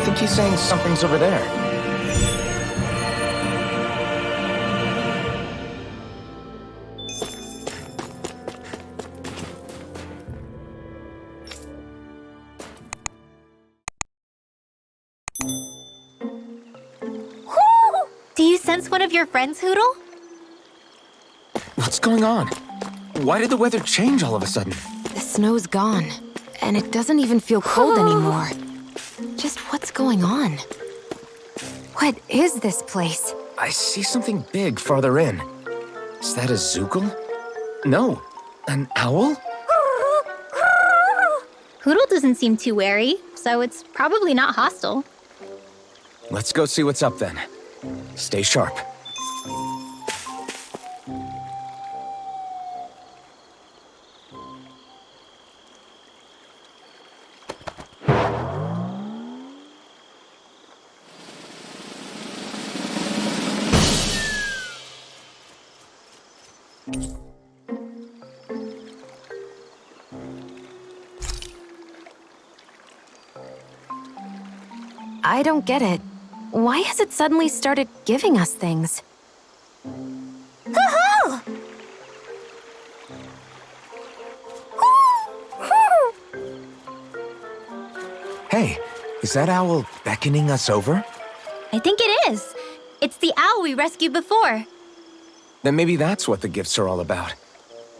think he's saying something's over there. Do you sense one of your friends, Hoodle? What's going on? Why did the weather change all of a sudden? The snow's gone, and it doesn't even feel cold anymore. Just what's going on? What is this place? I see something big farther in. Is that a Zookle? No, an owl? Hoodle doesn't seem too wary, so it's probably not hostile. Let's go see what's up then. Stay sharp. I don't get it. Why has it suddenly started giving us things? Hey, is that owl beckoning us over? I think it is. It's the owl we rescued before. Then maybe that's what the gifts are all about.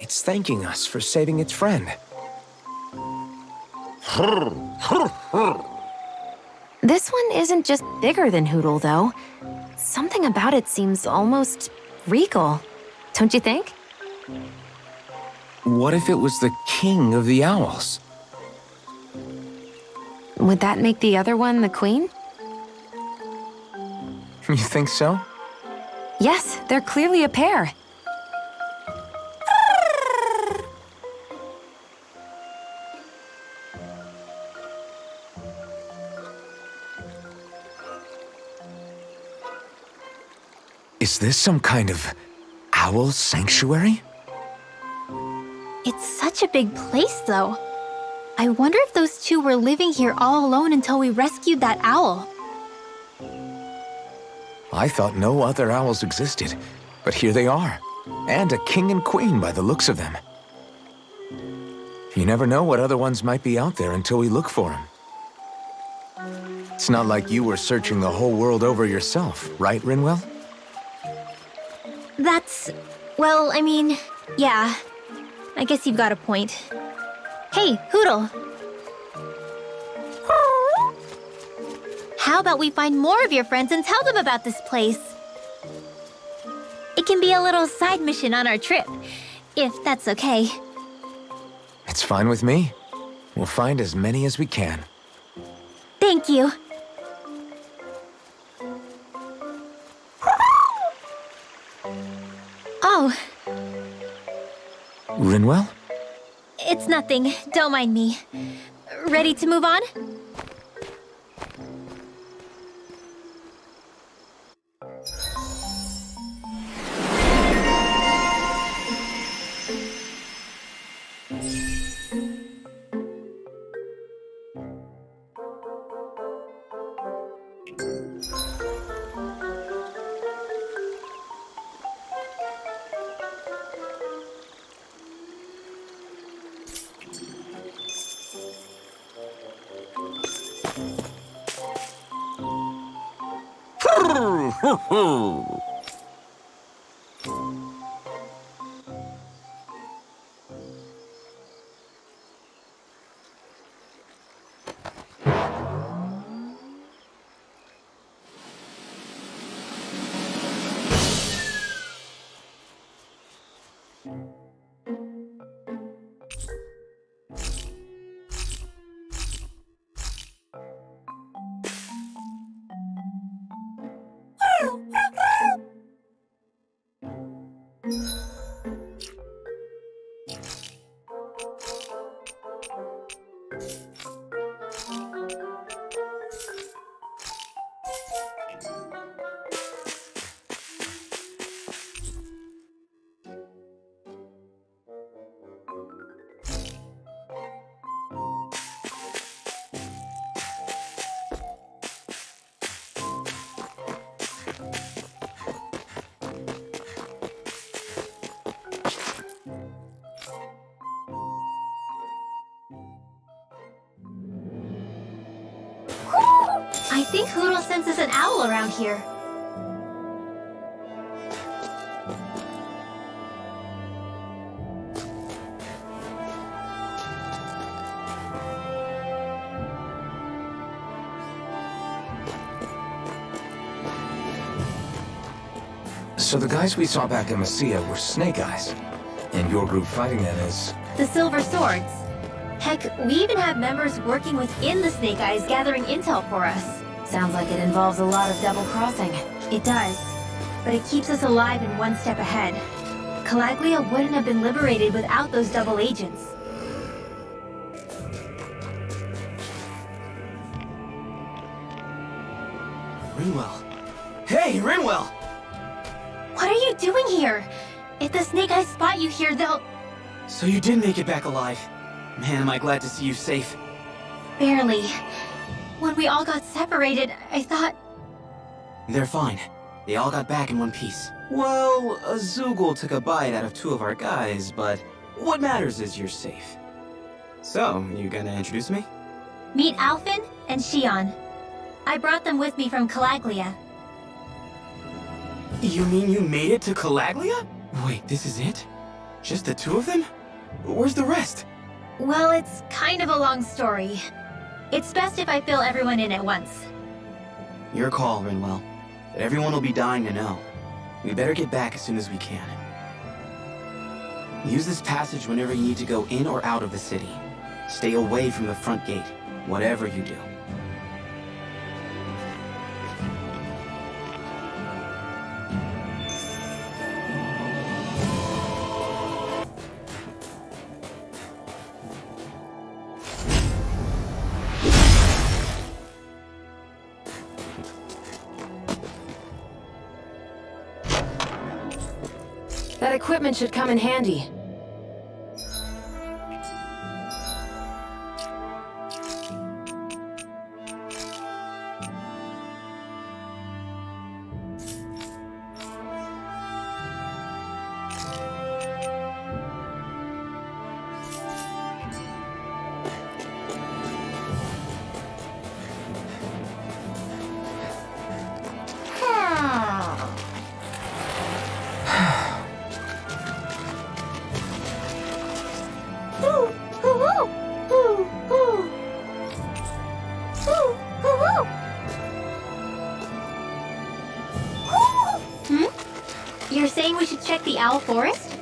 It's thanking us for saving its friend. This one isn't just bigger than Hoodle, though. Something about it seems almost regal. Don't you think? What if it was the king of the owls? Would that make the other one the queen? You think so? Yes, they're clearly a pair. Is this some kind of owl sanctuary? It's such a big place, though. I wonder if those two were living here all alone until we rescued that owl. I thought no other owls existed, but here they are. And a king and queen by the looks of them. You never know what other ones might be out there until we look for them. It's not like you were searching the whole world over yourself, right, Rinwell? Well, I mean, yeah. I guess you've got a point. Hey, Hoodle. How about we find more of your friends and tell them about this place? It can be a little side mission on our trip, if that's okay. It's fine with me. We'll find as many as we can. Thank you. Oh, Rinwell? it's nothing. Don't mind me. Ready to move on? I think Hoodle senses an owl around here. So the guys we saw back in Messia were Snake Eyes, and your group fighting them is... The Silver Swords. Heck, we even have members working within the Snake Eyes gathering intel for us. Sounds like it involves a lot of double-crossing. It does, but it keeps us alive and one step ahead. Calaglia wouldn't have been liberated without those double agents. Rinwell. Hey, Rinwell! What are you doing here? If the Snake Eyes spot you here, they'll... So you did make it back alive. Man, am I glad to see you safe. Barely. When we all got separated, I thought... They're fine. They all got back in one piece. Well, a Zoogle took a bite out of 2 of our guys, but what matters is you're safe. So, you gonna introduce me? Meet Alphen and Shion. I brought them with me from Calaglia. You mean you made it to Calaglia? Wait, this is it? Just the 2 of them? Where's the rest? Well, it's kind of a long story. It's best if I fill everyone in at once. Your call, Rinwell. But everyone will be dying to know. We better get back as soon as we can. Use this passage whenever you need to go in or out of the city. Stay away from the front gate, whatever you do. That equipment should come in handy. You're saying we should check the Owl Forest?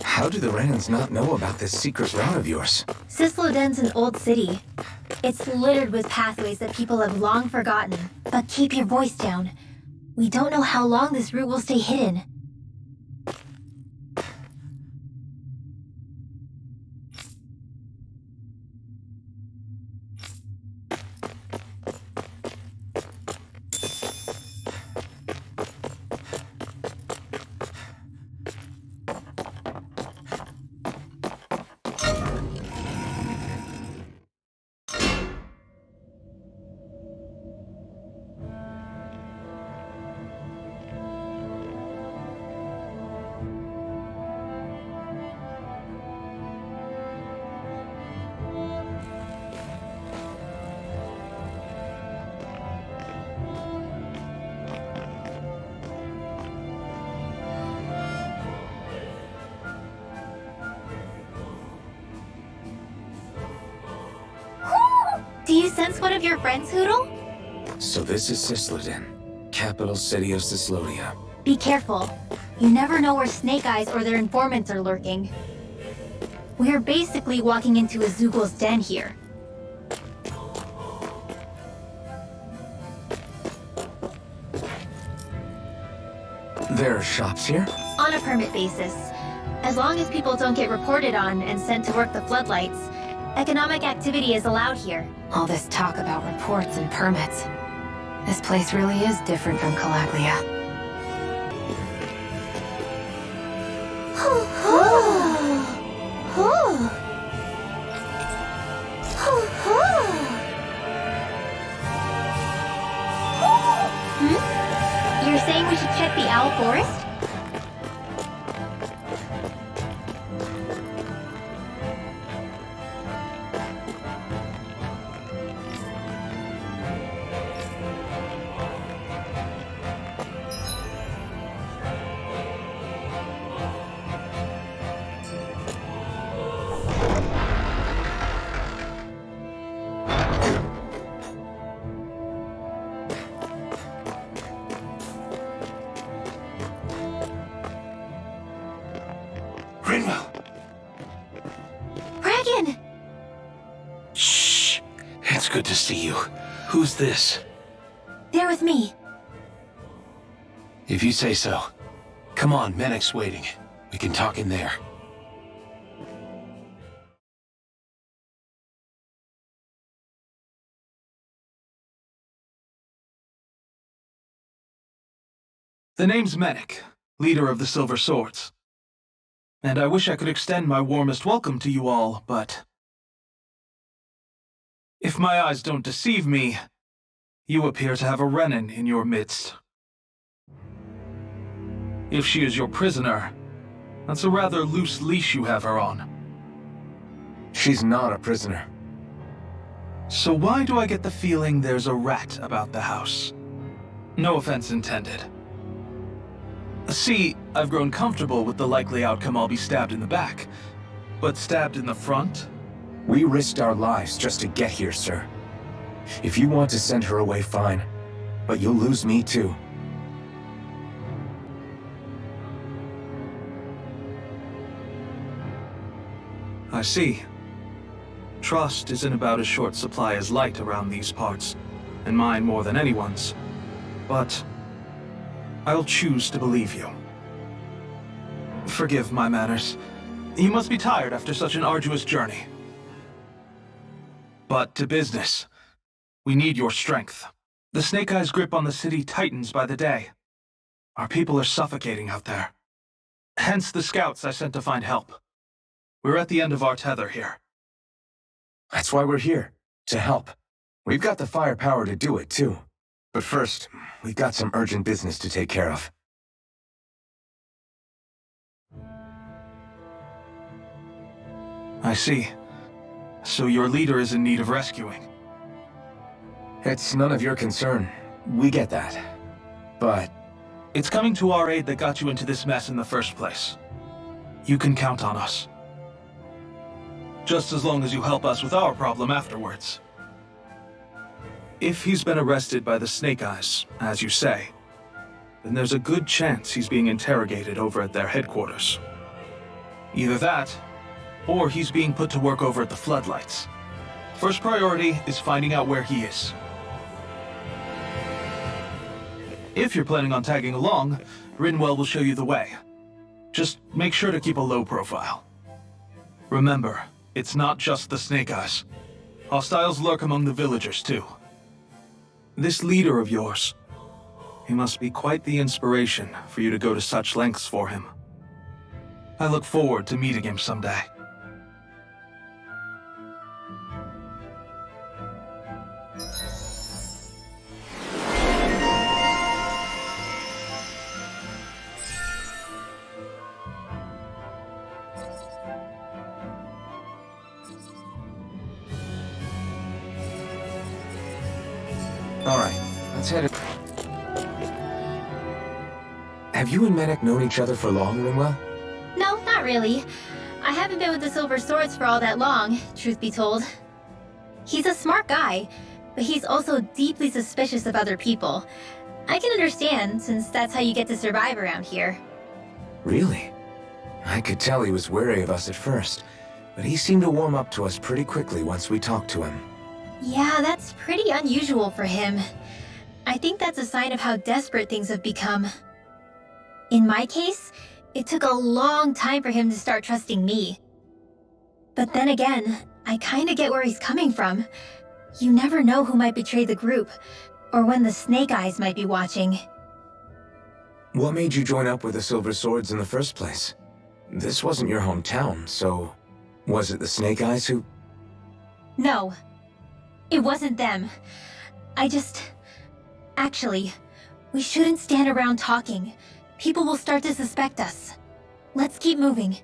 How do the Renans not know about this secret route of yours? Cyslodia's an old city. It's littered with pathways that people have long forgotten. But keep your voice down. We don't know how long this route will stay hidden. Do you sense one of your friends, Hoodle? So this is Cyslodia, capital city of Cyslodia. Be careful. You never know where Snake Eyes or their informants are lurking. We're basically walking into a Zoogle's den here. There are shops here? On a permit basis. As long as people don't get reported on and sent to work the floodlights, economic activity is allowed here. All this talk about reports and permits. This place really is different from Calaglia. saying we should check the owl forest? Dragon! Shh! It's good to see you. Who's this? They're with me. If you say so. Come on, Medic's waiting. We can talk in there. The name's Medic, leader of the Silver Swords. And I wish I could extend my warmest welcome to you all, but... if my eyes don't deceive me, you appear to have a Renin in your midst. If she is your prisoner, that's a rather loose leash you have her on. She's not a prisoner. So why do I get the feeling there's a rat about the house? No offense intended. See, I've grown comfortable with the likely outcome I'll be stabbed in the back. But stabbed in the front? We risked our lives just to get here, sir. If you want to send her away, fine. But you'll lose me too. I see. Trust isn't about as short supply as light around these parts, and mine more than anyone's. But I'll choose to believe you. Forgive my manners. You must be tired after such an arduous journey. But to business. We need your strength. The Snake Eyes' grip on the city tightens by the day. Our people are suffocating out there. Hence the scouts I sent to find help. We're at the end of our tether here. That's why we're here. To help. We've got the firepower to do it, too. But first, we've got some urgent business to take care of. I see. So your leader is in need of rescuing. It's none of your concern. We get that. But... it's coming to our aid that got you into this mess in the first place. You can count on us. Just as long as you help us with our problem afterwards. If he's been arrested by the Snake Eyes, as you say, then there's a good chance he's being interrogated over at their headquarters. Either that, or he's being put to work over at the Floodlights. First priority is finding out where he is. If you're planning on tagging along, Rinwell will show you the way. Just make sure to keep a low profile. Remember, it's not just the Snake Eyes. Hostiles lurk among the villagers, too. This leader of yours, he must be quite the inspiration for you to go to such lengths for him. I look forward to meeting him someday. Alright, let's head it. Have you and Medic known each other for long, Rinwell? No, not really. I haven't been with the Silver Swords for all that long, truth be told. He's a smart guy, but he's also deeply suspicious of other people. I can understand, since that's how you get to survive around here. Really? I could tell he was wary of us at first, but he seemed to warm up to us pretty quickly once we talked to him. Yeah, that's pretty unusual for him. I think that's a sign of how desperate things have become. In my case, it took a long time for him to start trusting me. But then again, I kinda get where he's coming from. You never know who might betray the group, or when the Snake Eyes might be watching. What made you join up with the Silver Swords in the first place? This wasn't your hometown, so... was it the Snake Eyes who... No. It wasn't them. Actually, We shouldn't stand around talking. People will start to suspect us. Let's keep moving.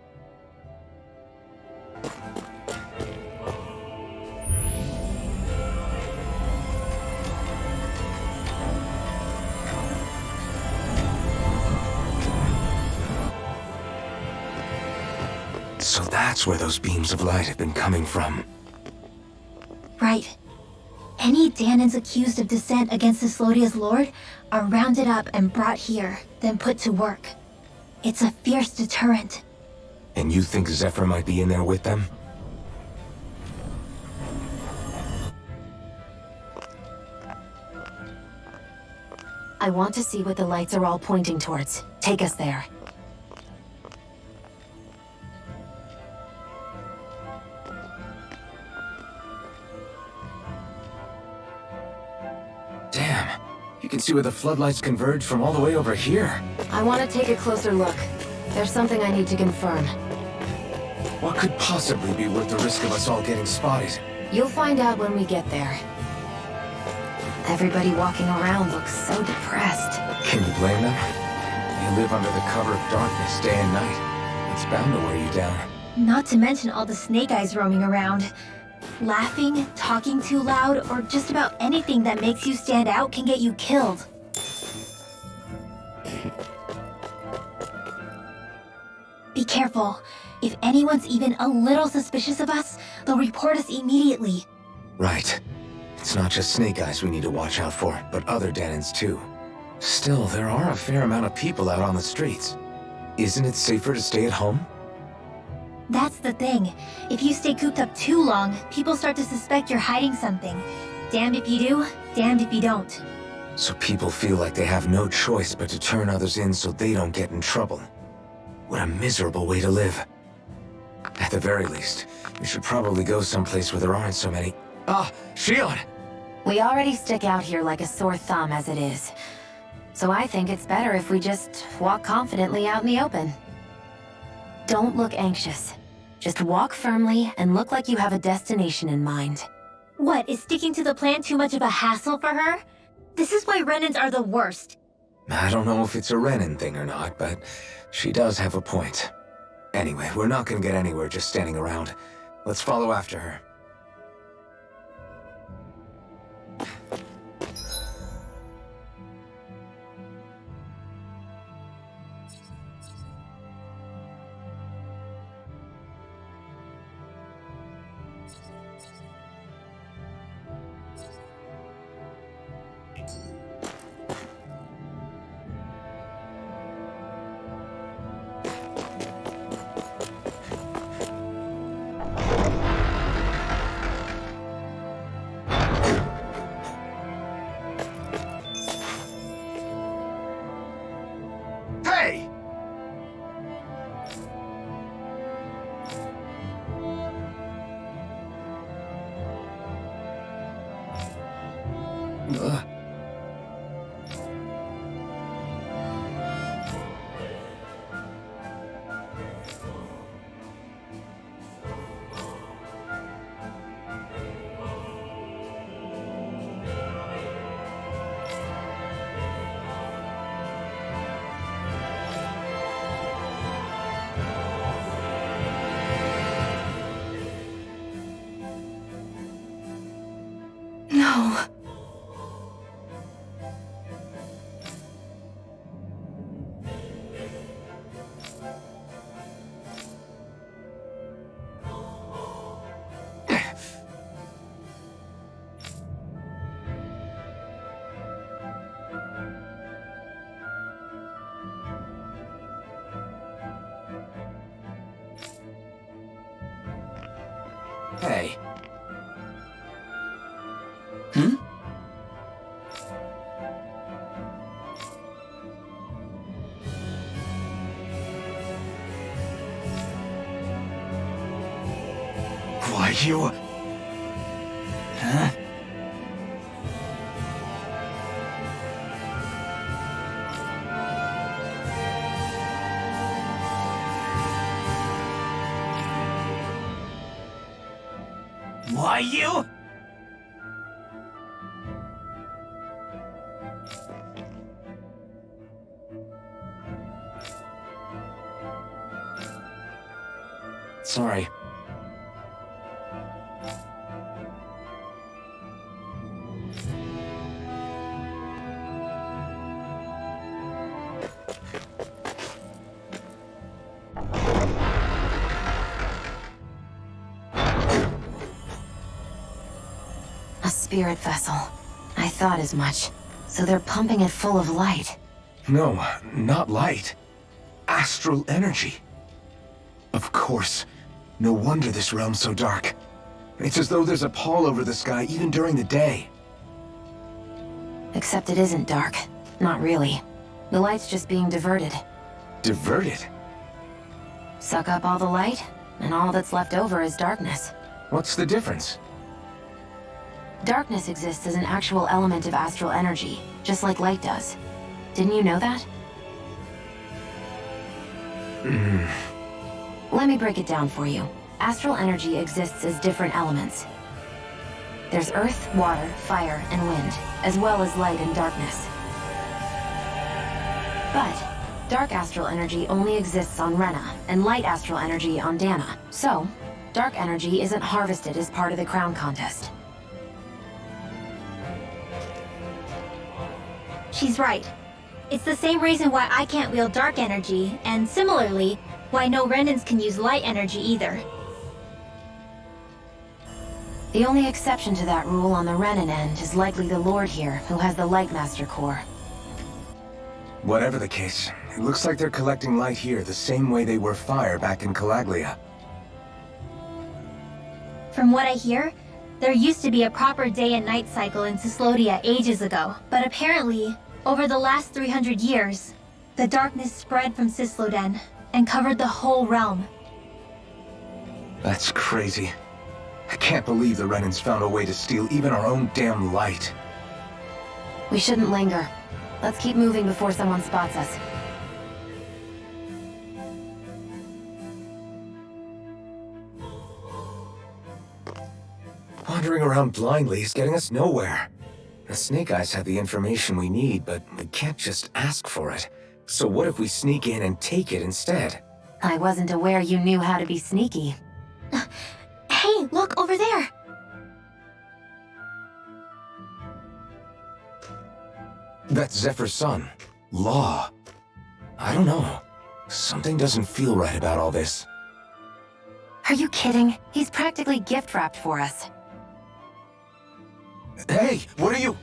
So that's where those beams of light have been coming from. Right. Any Dahnans accused of dissent against Cyslodia's lord are rounded up and brought here, then put to work. It's a fierce deterrent. And you think Zephyr might be in there with them? I want to see what the lights are all pointing towards. Take us there. Damn. You can see where the floodlights converge from all the way over here. I want to take a closer look. There's something I need to confirm. What could possibly be worth the risk of us all getting spotted? You'll find out when we get there. Everybody walking around looks so depressed. Can you blame them? You live under the cover of darkness day and night. It's bound to wear you down. Not to mention all the snake eyes roaming around. Laughing, talking too loud, or just about anything that makes you stand out can get you killed. Be careful. If anyone's even a little suspicious of us, they'll report us immediately. Right. It's not just snake eyes we need to watch out for, but other Dahnans too. Still, there are a fair amount of people out on the streets. Isn't it safer to stay at home? That's the thing. If you stay cooped up too long, people start to suspect you're hiding something. Damned if you do, damned if you don't. So people feel like they have no choice but to turn others in so they don't get in trouble. What a miserable way to live. At the very least, we should probably go someplace where there aren't so many... Ah, Shion! We already stick out here like a sore thumb as it is. So I think it's better if we just walk confidently out in the open. Don't look anxious. Just walk firmly and look like you have a destination in mind. What, is sticking to the plan too much of a hassle for her? This is why Renans are the worst. I don't know if it's a Renan thing or not, but she does have a point. Anyway, we're not gonna get anywhere just standing around. Let's follow after her. Hey! No. Hey. Why, you... Huh? Why, you... Sorry. A spirit vessel. I thought as much. So they're pumping it full of light. No, not light. Astral energy. Of course. No wonder this realm's so dark. It's as though there's a pall over the sky even during the day. Except it isn't dark. Not really. The light's just being diverted. Diverted? Suck up all the light, and all that's left over is darkness. What's the difference? Darkness exists as an actual element of astral energy, just like light does. Didn't you know that? Let me break it down for you. Astral energy exists as different elements. There's earth, water, fire, and wind, as well as light and darkness. But dark astral energy only exists on Rena, and light astral energy on Dahna. So, dark energy isn't harvested as part of the crown contest. She's right. It's the same reason why I can't wield dark energy, and similarly, why no Renans can use light energy either. The only exception to that rule on the Renan end is likely the Lord here, who has the Lightmaster core. Whatever the case, it looks like they're collecting light here the same way they were fire back in Calaglia. From what I hear, there used to be a proper day and night cycle in Cyslodia ages ago, but apparently, over the last 300 years, the darkness spread from Cysloden and covered the whole realm. That's crazy. I can't believe the Renans found a way to steal even our own damn light. We shouldn't linger. Let's keep moving before someone spots us. Wandering around blindly is getting us nowhere. The Snake Eyes have the information we need, but we can't just ask for it. So what if we sneak in and take it instead? I wasn't aware you knew how to be sneaky. Hey, look over there! That's Zephyr's son, Law. I don't know. Something doesn't feel right about all this. Are you kidding? He's practically gift-wrapped for us. Hey, what are you?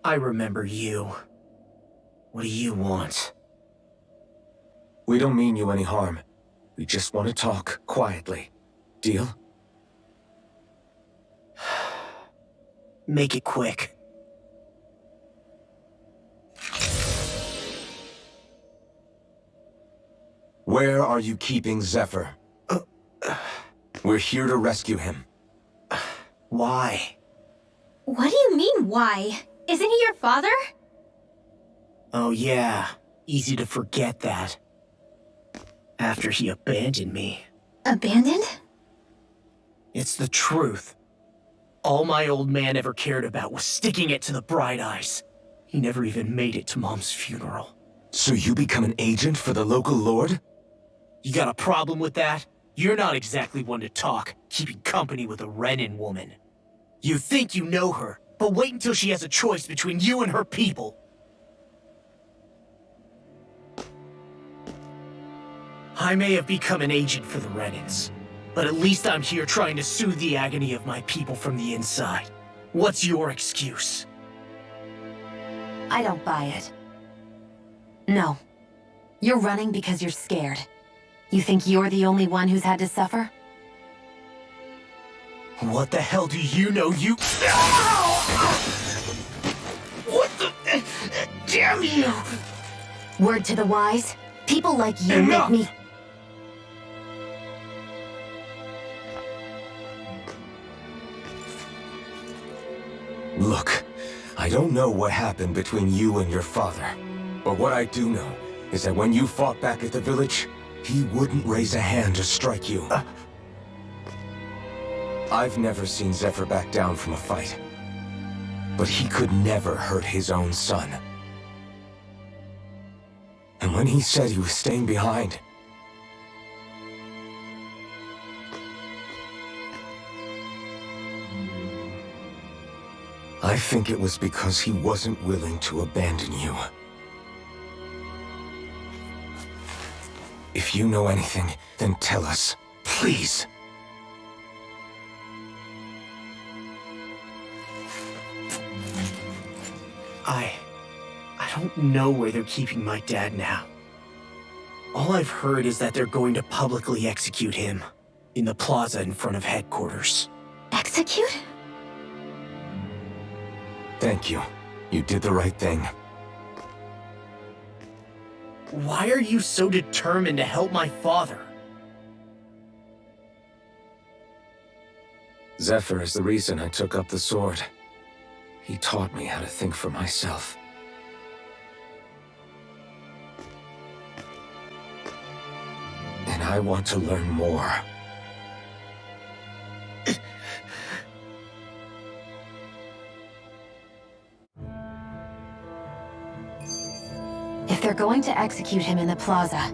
I remember you. What do you want? We don't mean you any harm. We just want to talk quietly. Deal? Make it quick. Where are you keeping Zephyr? We're here to rescue him. Why? What do you mean, why? Isn't he your father? Oh yeah, easy to forget that. After he abandoned me. Abandoned? It's the truth. All my old man ever cared about was sticking it to the Bright Eyes. He never even made it to Mom's funeral. So you become an agent for the local lord? You got a problem with that? You're not exactly one to talk, keeping company with a Renan woman. You think you know her, but wait until she has a choice between you and her people. I may have become an agent for the Renans, but at least I'm here trying to soothe the agony of my people from the inside. What's your excuse? I don't buy it. No. You're running because you're scared. You think you're the only one who's had to suffer? What the hell do you know, you— What the— Damn you! Word to the wise, people like you Enough! make me— Look, I don't know what happened between you and your father. But what I do know is that when you fought back at the village, he wouldn't raise a hand to strike you. I've never seen Zephyr back down from a fight. But he could never hurt his own son. And when he said he was staying behind, I think it was because he wasn't willing to abandon you. If you know anything, then tell us, please. I don't know where they're keeping my dad now. All I've heard is that they're going to publicly execute him in the plaza in front of headquarters. Execute? Thank you. You did the right thing. Why are you so determined to help my father? Zephyr is the reason I took up the sword. He taught me how to think for myself. And I want to learn more. If they're going to execute him in the plaza,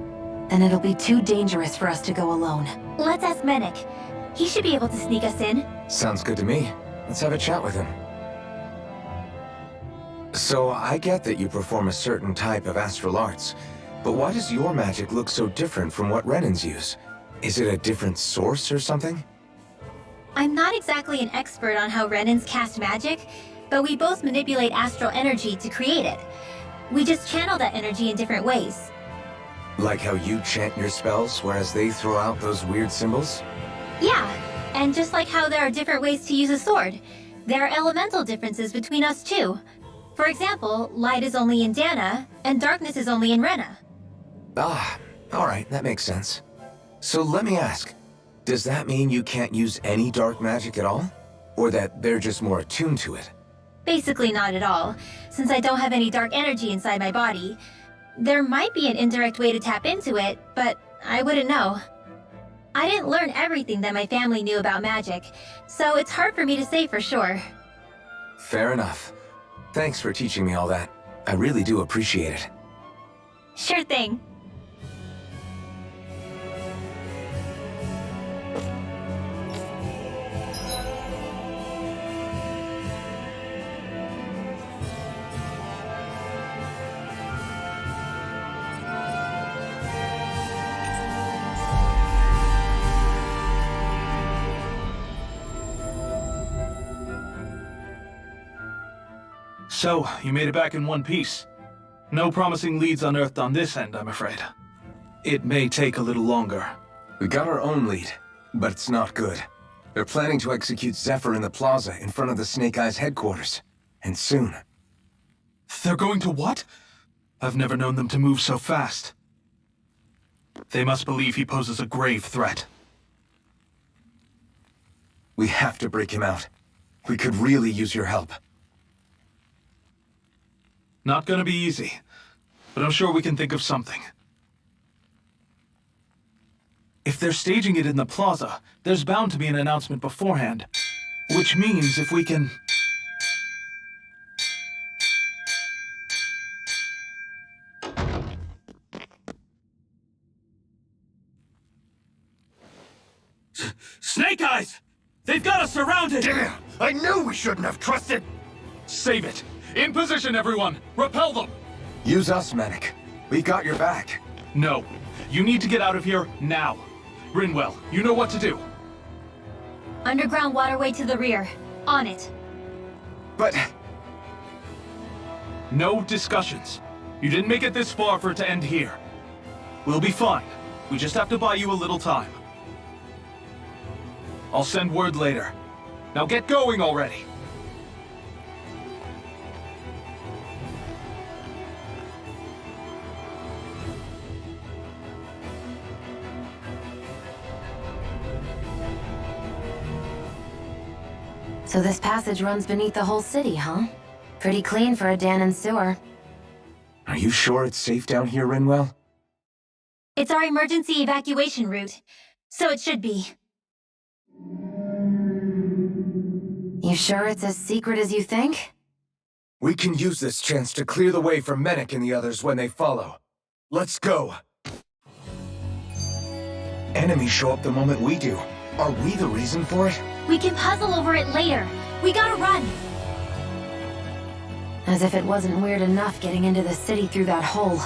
then it'll be too dangerous for us to go alone. Let's ask Menik. He should be able to sneak us in. Sounds good to me. Let's have a chat with him. So, I get that you perform a certain type of astral arts, but why does your magic look so different from what Renan's use? Is it a different source or something? I'm not exactly an expert on how Renans cast magic, but we both manipulate astral energy to create it. We just channel that energy in different ways. Like how you chant your spells, whereas they throw out those weird symbols? Yeah, and just like how there are different ways to use a sword, there are elemental differences between us too. For example, light is only in Dahna, and darkness is only in Rena. Ah, alright, that makes sense. So let me ask, does that mean you can't use any dark magic at all? Or that they're just more attuned to it? Basically not at all, since I don't have any dark energy inside my body. There might be an indirect way to tap into it, but I wouldn't know. I didn't learn everything that my family knew about magic, so it's hard for me to say for sure. Fair enough. Thanks for teaching me all that. I really do appreciate it. Sure thing. So, you made it back in one piece. No promising leads unearthed on this end, I'm afraid. It may take a little longer. We got our own lead, but it's not good. They're planning to execute Zephyr in the plaza in front of the Snake Eyes headquarters. And soon. They're going to what? I've never known them to move so fast. They must believe he poses a grave threat. We have to break him out. We could really use your help. Not gonna be easy, but I'm sure we can think of something. If they're staging it in the plaza, there's bound to be an announcement beforehand. Which means if we can... Snake Eyes! They've got us surrounded! Damn! I knew we shouldn't have trusted! Save it! In position, everyone! Repel them! Use us, Menik. We got your back. No. You need to get out of here now. Rinwell, you know what to do. Underground waterway to the rear. On it. But... No discussions. You didn't make it this far for it to end here. We'll be fine. We just have to buy you a little time. I'll send word later. Now get going already! So this passage runs beneath the whole city, huh? Pretty clean for a Dahnan sewer. Are you sure it's safe down here, Rinwell? It's our emergency evacuation route, so it should be. You sure it's as secret as you think? We can use this chance to clear the way for Menek and the others when they follow. Let's go! Enemies show up the moment we do. Are we the reason for it? We can puzzle over it later. We gotta run. As if it wasn't weird enough getting into the city through that hole.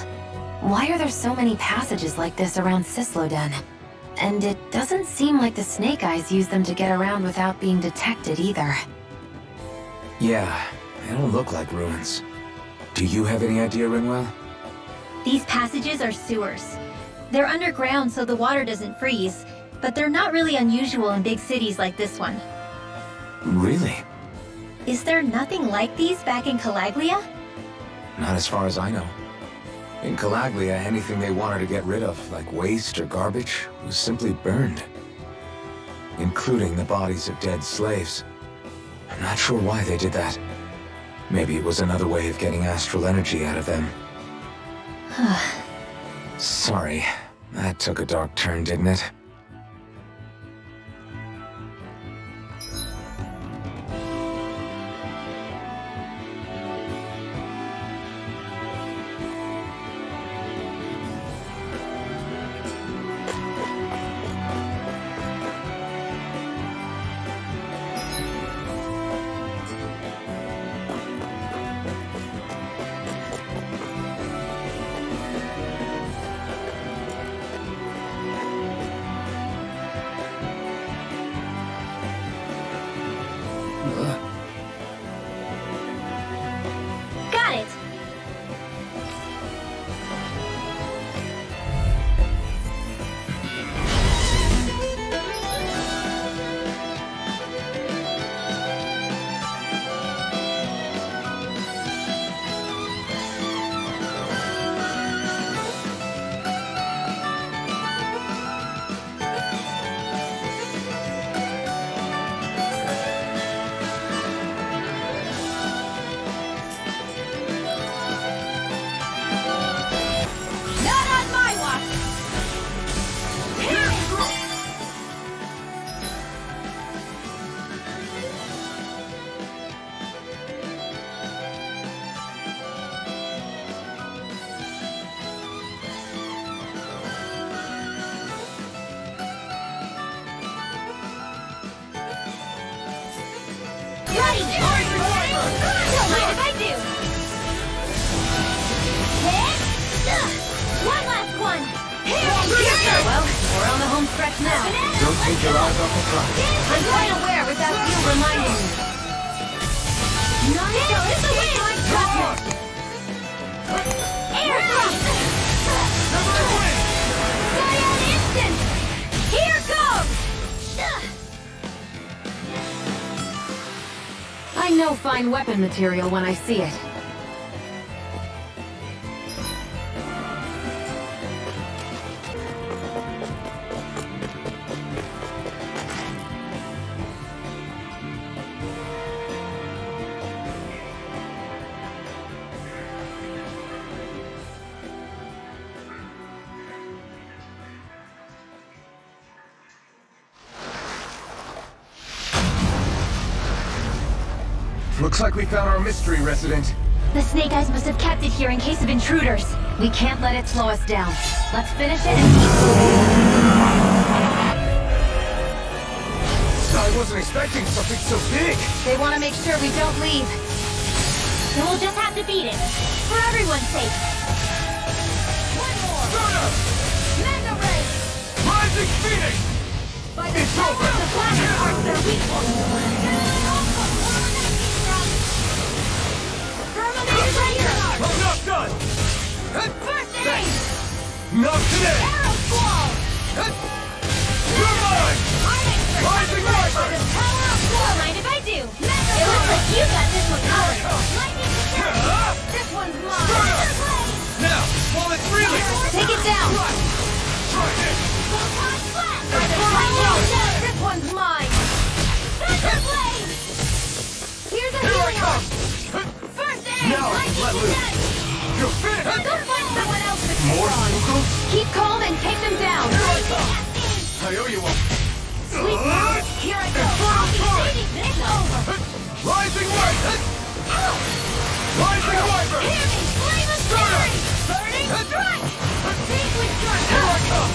Why are there so many passages like this around Cyslodia? And it doesn't seem like the Snake Eyes use them to get around without being detected either. Yeah, they don't look like ruins. Do you have any idea, Rinwell? These passages are sewers. They're underground so the water doesn't freeze, but they're not really unusual in big cities like this one. Really? Is there nothing like these back in Calaglia? Not as far as I know. In Calaglia, anything they wanted to get rid of, like waste or garbage, was simply burned. Including the bodies of dead slaves. I'm not sure why they did that. Maybe it was another way of getting astral energy out of them. Sorry, that took a dark turn, didn't it? Got it! Not on my watch! Ready! Don't mind if I do! One last one! Well, we're on the home stretch now. Don't take your eyes off the prize. I'm quite aware, but that feels reminding me. This is the Air thrust! Cyan instant! Here goes! I know fine weapon material when I see it. Looks like we found our mystery resident. The Snake Eyes must have kept it here in case of intruders. We can't let it slow us down. Let's finish it and keep moving. I wasn't expecting something so big. They want to make sure we don't leave. So we'll just have to beat it. For everyone's sake. One more! Dahna! Mega Ray! Rising Phoenix! By the It's power over! of the Flash Arts, they're weak. Thermometer right. I'm not done! First aid! Not today! Arrow Squall! You're mine! I'm expert! Rising By Viper! the power of Squall! Mind if I do? It looks like you got this one covered. Lightning attack! This one's mine! Now, while it's reeling! Take it down! Try this! By the power of This one's mine! Thunder Blade! Here's a Here I healing come! First aid! Now, Lightning let loose! attack! You're finished! Go find someone else to take More on. Zuko? Keep calm and take them down! I owe you one! Sweet. Here I go. I'll be saving this over. Rising Wiper! Rising Wiper! Hear me! Flame of fury! Burning strike! Sequence strike! Here I come!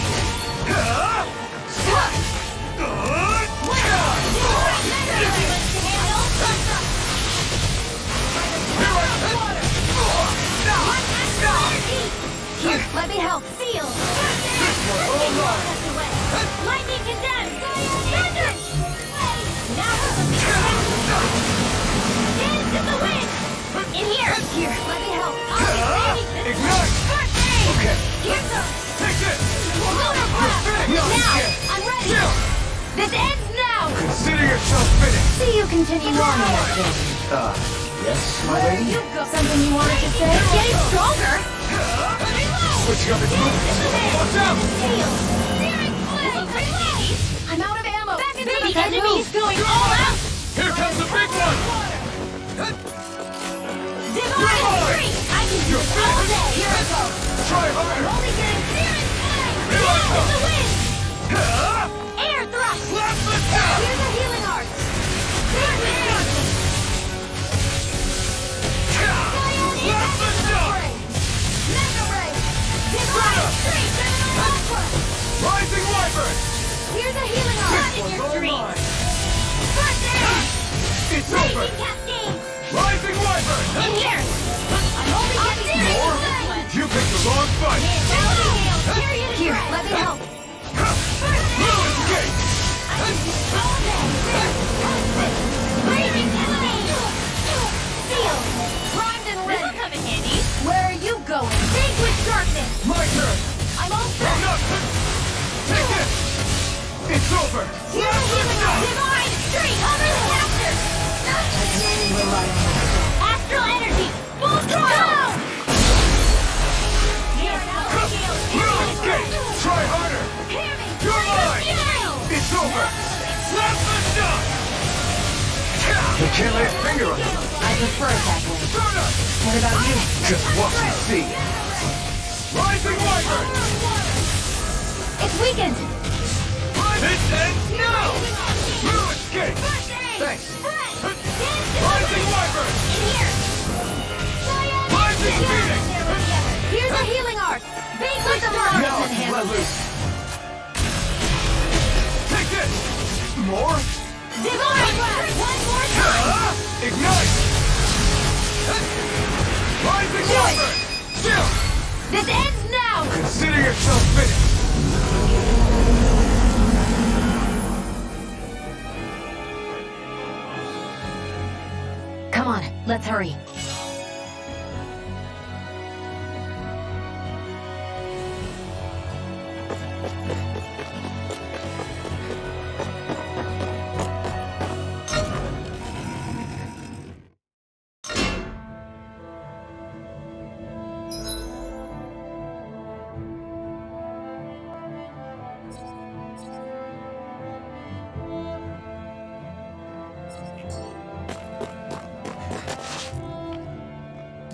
Here, let me help. Seal! Lightning condemned! Thunder! Now for the dance in the wind! In here! Here, let me help. Ignite! Okay. Here goes! Take this! Lunar blast! Now! I'm ready! This ends now! Consider yourself finished! See you continue on in that journey. Yes, my lady? Something you wanted to say? It's getting stronger! Switching up its movements! Watch out! I'm out of ammo! Back into the enemy is going all out! Here comes the big one! Divine Streak! I can do this all day! Here I go! Try harder! Only getting Here I dance in come! the wind! Air thrust! Blast the down! Here's a healing art! Blast the down! Mega ray! Divine Streak! Rising Wiper! Here's a healing art! Not in your stream! First aid! It's over! Raging cascade! Rising Wiper! In here! I'm only getting More? You picked the wrong fight! Here, let me help! Ruin's Gate! Raging cascade! Seal! Primed and ready! This'll come in handy! Where are you going? Vanquish darkness! My turn! I'm all I'm set! not... Take this! It's over! Here's a healing art! Divine Streak! Over the capture! Astral energy! Full throttle! Ruin's Gate! Try harder! You're mine! It's over! Slap the shot! You can't lay a finger on it! I prefer it that way. Dahna! What about you? Just watch and see! Rising Wiper! It's weakened! This ends now! Ruin's Gate! Thanks! Rising Wiper! In here! Rising Phoenix! Here's a healing art! Vanquish darkness! Now it's let loose! Take this! More? Divine blast! One more time! Ignite! Rising Do it! Wiper! Chill! This ends now! Consider yourself finished! Come on, let's hurry.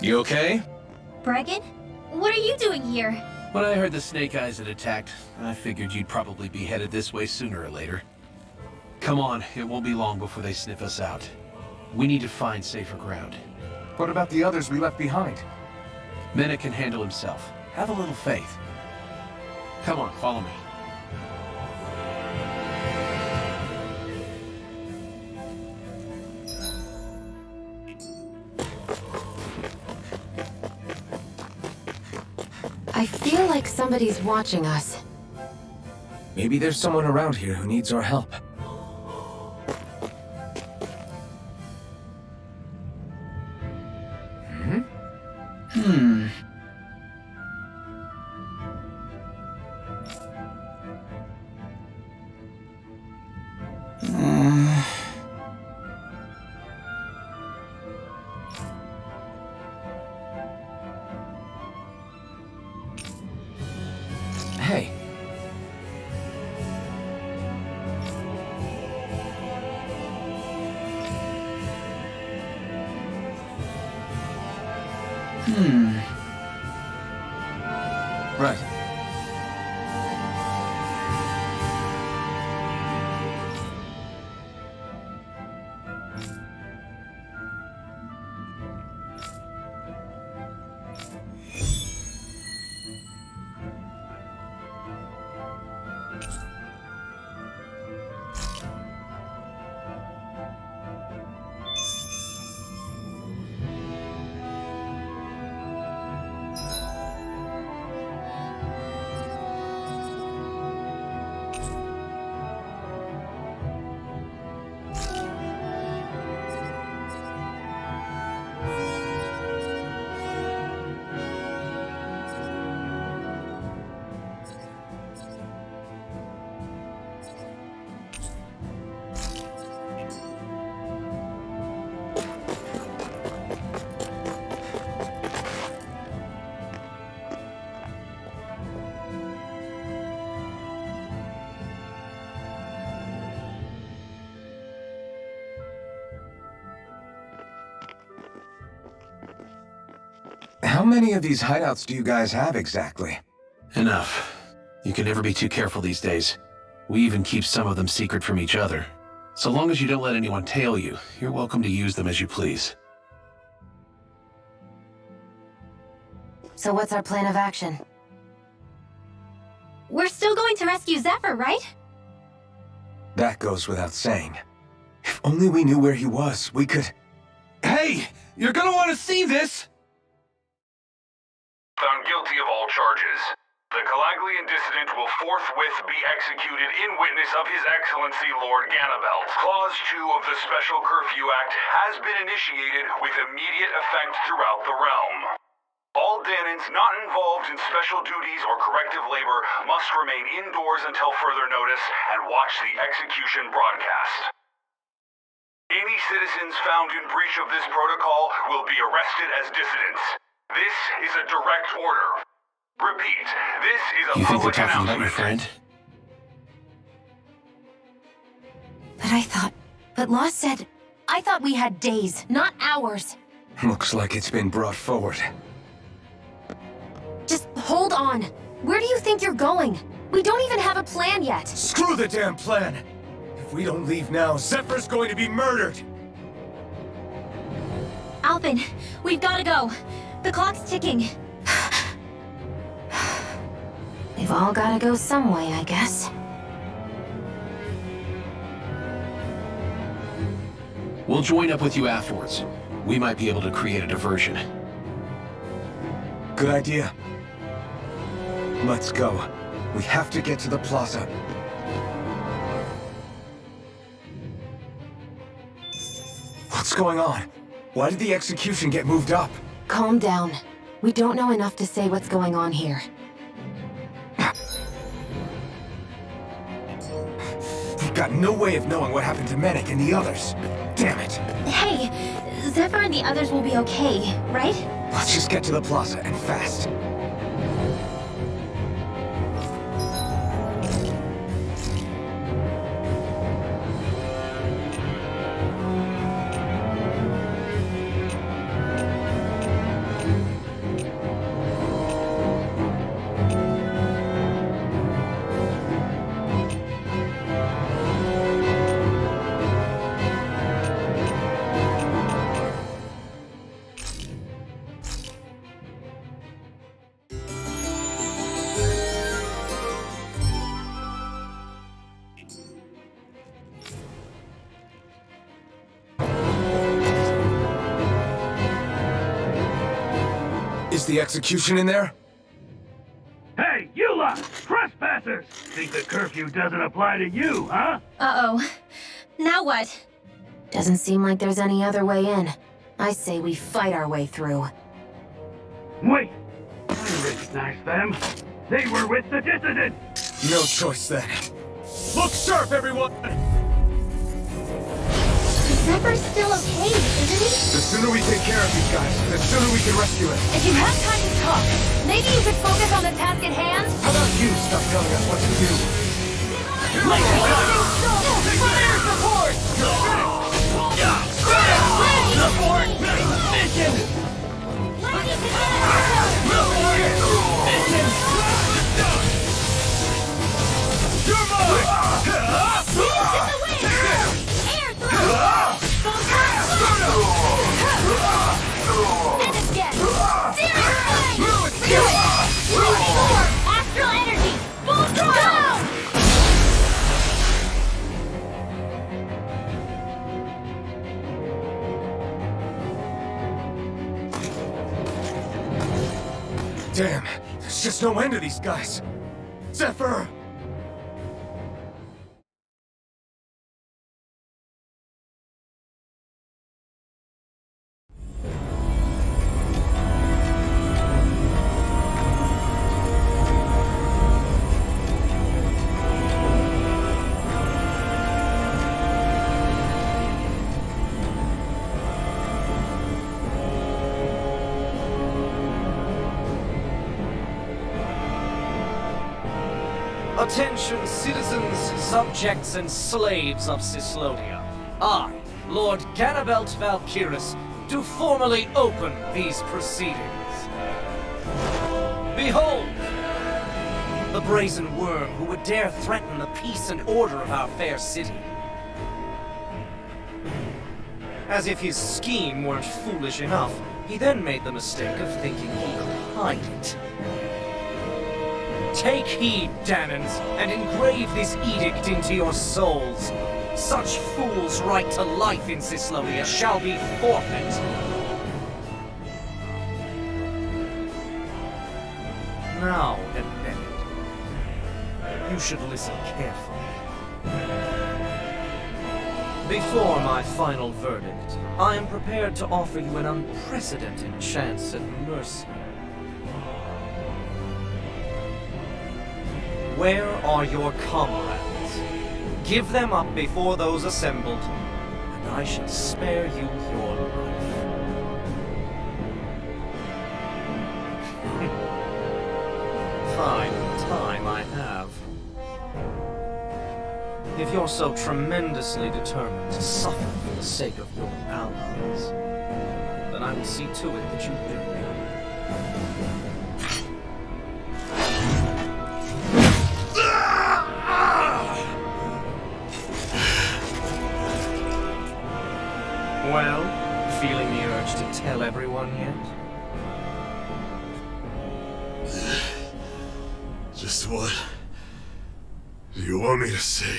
You okay? Bregan? What are you doing here? When I heard the Snake Eyes had attacked, I figured you'd probably be headed this way sooner or later. Come on, it won't be long before they sniff us out. We need to find safer ground. What about the others we left behind? Mena can handle himself. Have a little faith. Come on, follow me. I feel like somebody's watching us. Maybe there's someone around here who needs our help. Hey. Right. How many of these hideouts do you guys have exactly? Enough. You can never be too careful these days. We even keep some of them secret from each other. So long as you don't let anyone tail you, you're welcome to use them as you please. So what's our plan of action? We're still going to rescue Zephyr, right? That goes without saying. If only we knew where he was, we could... Hey! You're gonna want to see this! Found guilty of all charges. The Calaglian dissident will forthwith be executed in witness of His Excellency Lord Ganabelt. Clause 2 of the Special Curfew Act has been initiated with immediate effect throughout the realm. All Dahnans not involved in special duties or corrective labor must remain indoors until further notice and watch the execution broadcast. Any citizens found in breach of this protocol will be arrested as dissidents. This is a direct order. Repeat, this is a You think they're public talking about your announcement. friend? But Law said... I thought we had days, not hours. Looks like it's been brought forward. Just hold on. Where do you think you're going? We don't even have a plan yet. Screw the damn plan! If we don't leave now, Zephyr's going to be murdered! Alvin, we've gotta go. The clock's ticking. They've all gotta go some way, I guess. We'll join up with you afterwards. We might be able to create a diversion. Good idea. Let's go. We have to get to the plaza. What's going on? Why did the execution get moved up? Calm down. We don't know enough to say what's going on here. We've got no way of knowing what happened to Menik and the others. Damn it. Hey, Zephyr and the others will be okay, right? Let's just get to the plaza, and fast. Is the execution in there? Hey, you lot! Trespassers! Think the curfew doesn't apply to you, huh? Uh-oh. Now what? Doesn't seem like there's any other way in. I say we fight our way through. Wait! I recognize them. They were with the dissident! No choice then. Look sharp, everyone! Zephyr's still okay, isn't he? The sooner we take care of these guys, the sooner we can rescue him. If you have time to talk, maybe you could focus on the task at hand? How about you stop telling us what to do? Fire support! Support! Mission! You're mine! Air throw! And again! Astral energy! Full throttle! Damn, there's just no end to these guys. Zephyr! Attention, citizens, subjects, and slaves of Cyslodia. I, Lord Ganabelt Valkyrus, to formally open these proceedings. Behold! The brazen worm who would dare threaten the peace and order of our fair city. As if his scheme weren't foolish enough, he then made the mistake of thinking he could hide it. Take heed, Dahnans, and engrave this edict into your souls. Such fools' right to life in Cyslodia shall be forfeit. Now, embedded, you should listen carefully. Before my final verdict, I am prepared to offer you an unprecedented chance at mercy. Where are your comrades? Give them up before those assembled, and I shall spare you your life. Fine time I have. If you're so tremendously determined to suffer for the sake of your allies, then I will see to it that you do. Well, feeling the urge to tell everyone yet? Just what do you want me to say?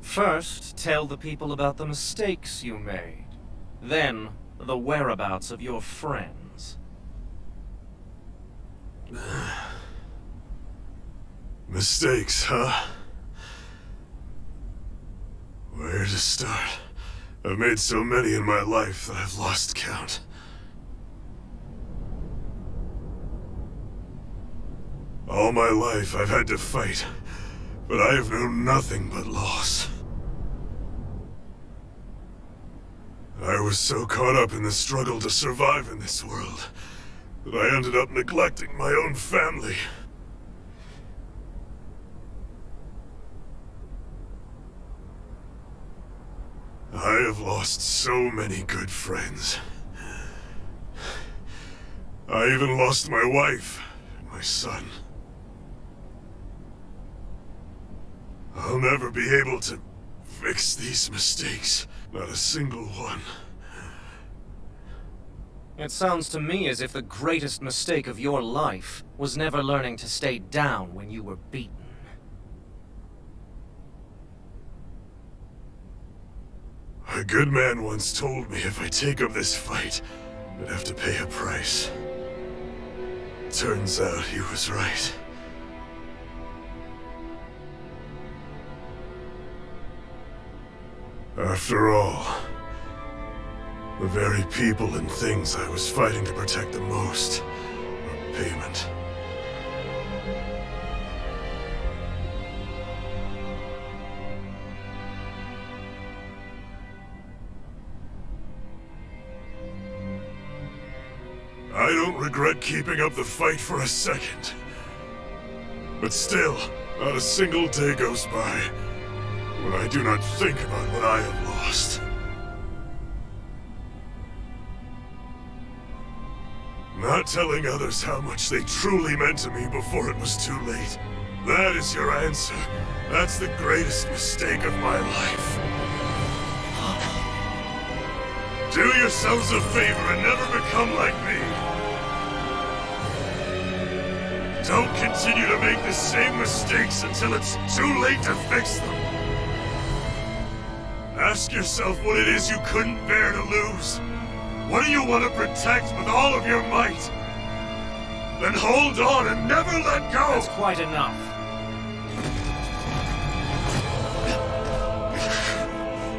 First, tell the people about the mistakes you made. Then, the whereabouts of your friends. Mistakes, huh? Where to start? I've made so many in my life that I've lost count. All my life I've had to fight, but I have known nothing but loss. I was so caught up in the struggle to survive in this world that I ended up neglecting my own family. I have lost so many good friends. I even lost my wife and my son. I'll never be able to fix these mistakes. Not a single one. It sounds to me as if the greatest mistake of your life was never learning to stay down when you were beaten. A good man once told me if I take up this fight, I'd have to pay a price. Turns out he was right. After all, the very people and things I was fighting to protect the most were payment. I don't regret keeping up the fight for a second. But still, not a single day goes by when I do not think about what I have lost. Not telling others how much they truly meant to me before it was too late. That is your answer. That's the greatest mistake of my life. Do yourselves a favor and never become like me. Don't continue to make the same mistakes until it's too late to fix them. Ask yourself what it is you couldn't bear to lose. What do you want to protect with all of your might? Then hold on and never let go! That's quite enough.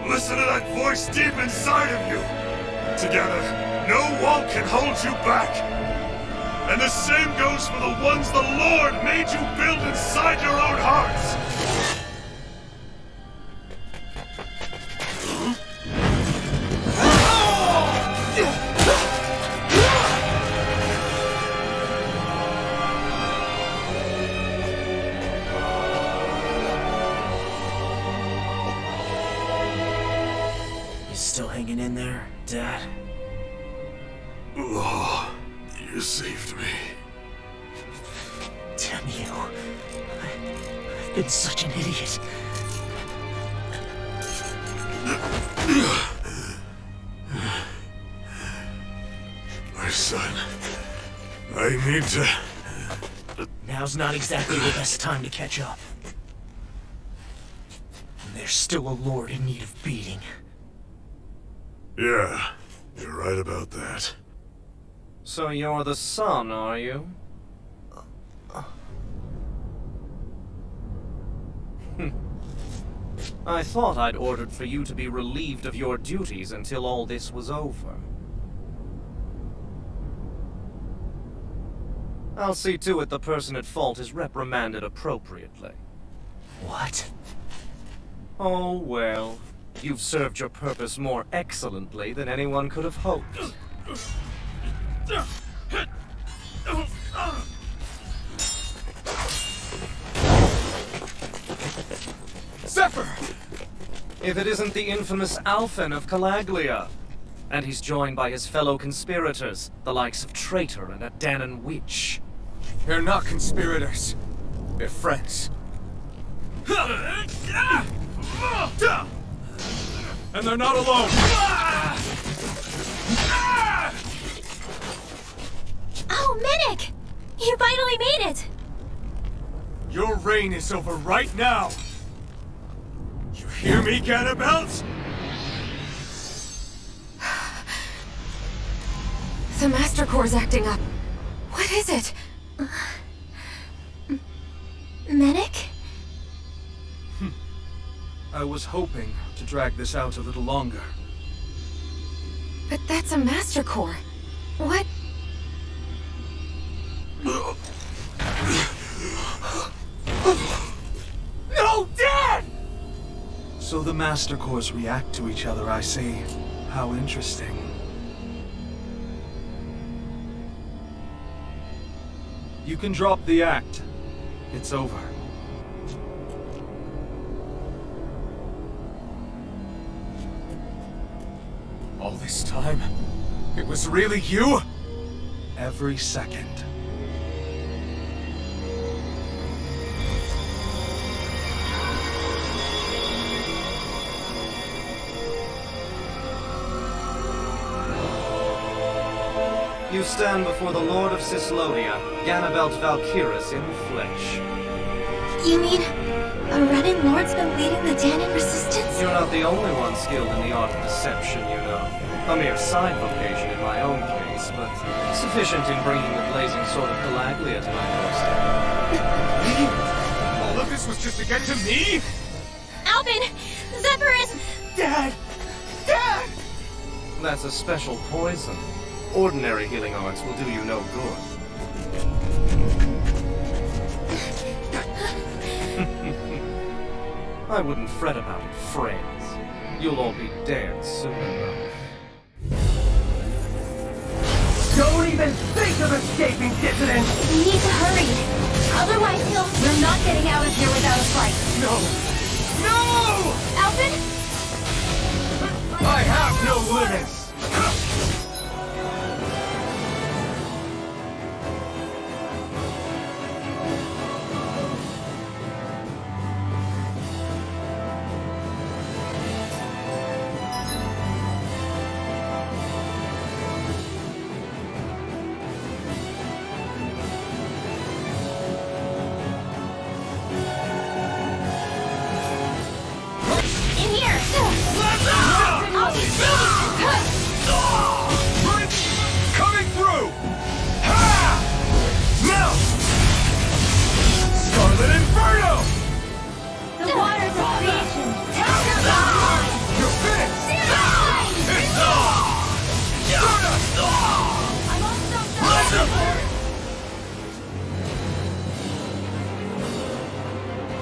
Listen to that voice deep inside of you! Together, no wall can hold you back! And the same goes for the ones the Lord made you build inside your own hearts! Oh, you saved me. Damn you. I've been such an idiot. My son, I need to... Now's not exactly the best time to catch up. There's still a lord in need of beating. Yeah, you're right about that. So you're the son, are you? I thought I'd ordered for you to be relieved of your duties until all this was over. I'll see to it the person at fault is reprimanded appropriately. What? Oh, well. You've served your purpose more excellently than anyone could have hoped. Zephyr! If it isn't the infamous Alphen of Calaglia. And he's joined by his fellow conspirators, the likes of Traitor and a Dahnan witch. They're not conspirators. They're friends. And they're not alone! Oh, Minnick! You finally made it! Your reign is over right now! You hear me, Cannibals? The Master Core's acting up. What is it? Minnick? I was hoping to drag this out a little longer. But that's a Master Core. What? No, Dad! So the Master Cores react to each other, I see. How interesting. You can drop the act. It's over. All this time, it was really you? Every second. You stand before the Lord of Cyslodia, Ganabelt Valkyrus in the flesh. You mean a Renin Lord's been leading the Dahnan resistance? You're not the only one skilled in the art of deception, you know. A mere side vocation in my own case, but sufficient in bringing the blazing sword of Calaglia to my doorstep. All of this was just to get to me? Alvin! Zephyr is... Dad! Dad! That's a special poison. Ordinary healing arts will do you no good. I wouldn't fret about it, friends. You'll all be dead soon enough. Don't even think of escaping, dissident! We need to hurry. Otherwise We're not getting out of here without a fight. No! No! Alvin? I have no limits! Coming through! Ha! Melt! Scarlet Inferno! The waters of creation. You're finished! It's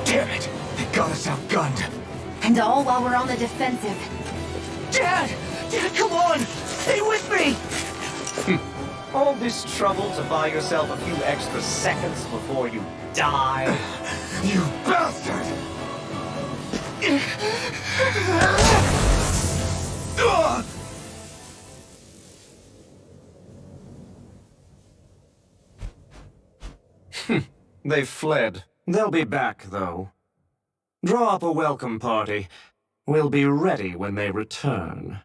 Damn it! They got us outgunned. And all while we're on the defensive. Dad! Dad, come on! Stay with me! All this trouble to buy yourself a few extra seconds before you die? You bastard! They've fled. They'll be back, though. Draw up a welcome party. We'll be ready when they return.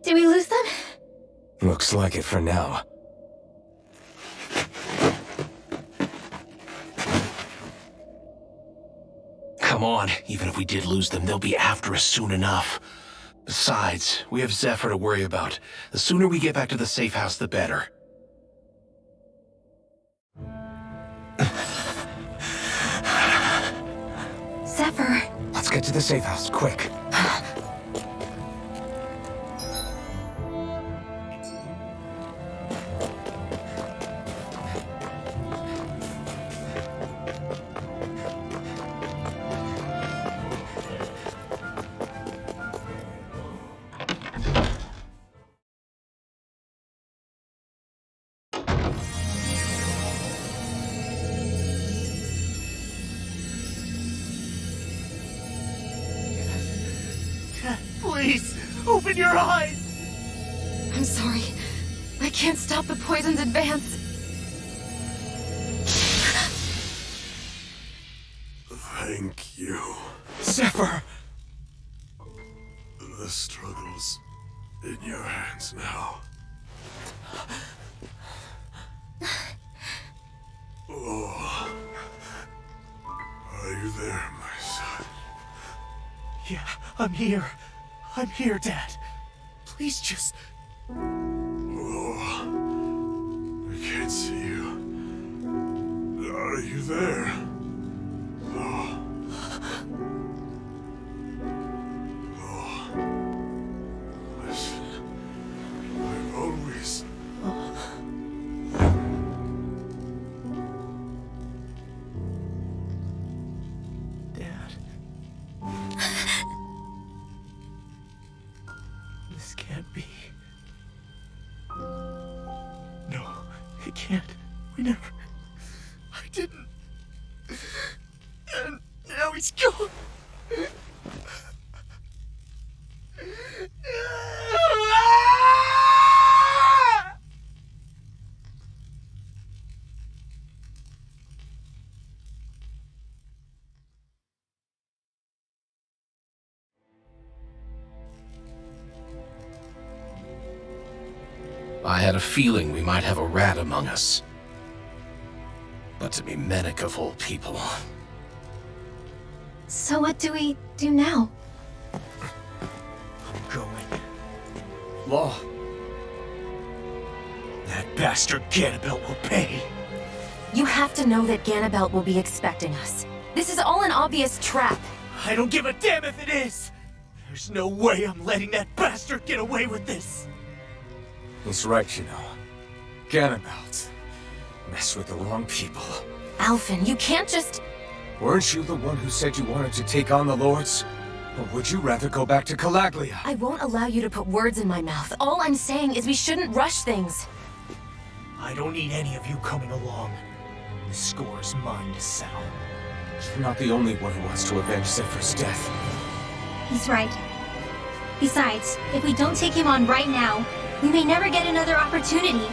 Did we lose them? Looks like it for now. Come on, even if we did lose them, they'll be after us soon enough. Besides, we have Zephyr to worry about. The sooner we get back to the safe house, the better. Zephyr. Let's get to the safe house, quick. Please, open your eyes! I'm sorry. I can't stop the poison's advance. Thank you. Zephyr! The struggle's in your hands now. Oh. Are you there, my son? Yeah, I'm here. I'm here, Dad. Please just... Oh. I can't see you. Are you there? Oh. Oh. Listen. I've always... Dad. This can't be. No, it can't. We never... I didn't. And now he's gone. I had a feeling we might have a rat among us. But to be Mennick of all people. So what do we do now? I'm going. Law. That bastard Ganabelt will pay. You have to know that Ganabelt will be expecting us. This is all an obvious trap. I don't give a damn if it is! There's no way I'm letting that bastard get away with this! He's right, you know. Ganabelt. Mess with the wrong people. Alphen, you can't just... Weren't you the one who said you wanted to take on the Lords? Or would you rather go back to Calaglia? I won't allow you to put words in my mouth. All I'm saying is we shouldn't rush things. I don't need any of you coming along. The score's mine to settle. You're not the only one who wants to avenge Zephyr's death. He's right. Besides, if we don't take him on right now, we may never get another opportunity.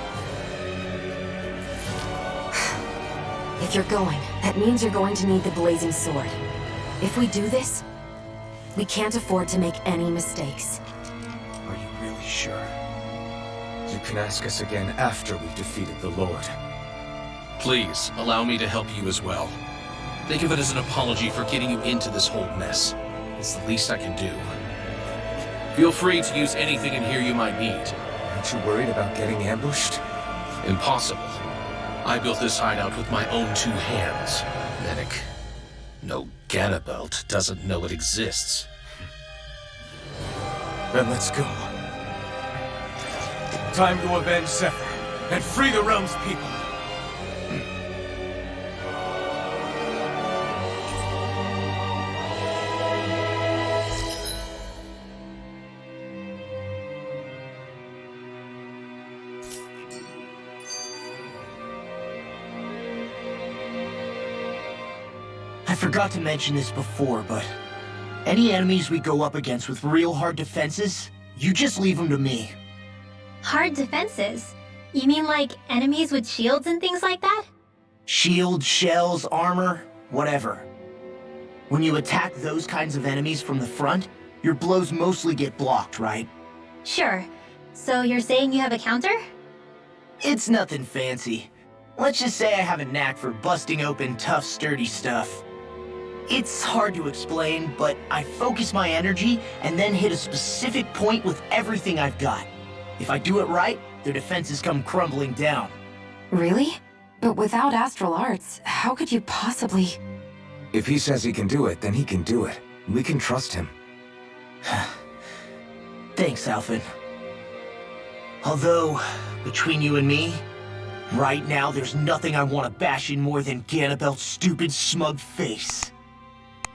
If you're going, that means you're going to need the blazing sword. If we do this, we can't afford to make any mistakes. Are you really sure? You can ask us again after we've defeated the Lord. Please, allow me to help you as well. Think of it as an apology for getting you into this whole mess. It's the least I can do. Feel free to use anything in here you might need. Aren't you worried about getting ambushed? Impossible. I built this hideout with my own 2 hands. Mennick. No Ganabelt doesn't know it exists. Then let's go. Time to avenge Zephyr and free the realm's people. forgot to mention this before, but any enemies we go up against with real hard defenses, you just leave them to me. Hard defenses? You mean like enemies with shields and things like that? Shield, shells, armor, whatever. When you attack those kinds of enemies from the front, your blows mostly get blocked, right? Sure. So you're saying you have a counter? It's nothing fancy. Let's just say I have a knack for busting open tough, sturdy stuff. It's hard to explain, but I focus my energy and then hit a specific point with everything I've got. If I do it right, their defenses come crumbling down. Really? But without astral arts, how could you possibly... If he says he can do it, then he can do it. We can trust him. Thanks, Alphen. Although, between you and me, right now there's nothing I want to bash in more than Ganabel's stupid, smug face.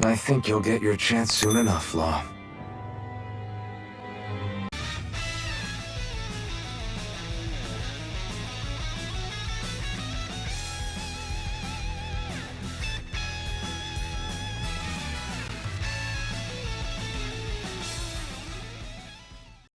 I think you'll get your chance soon enough, Law.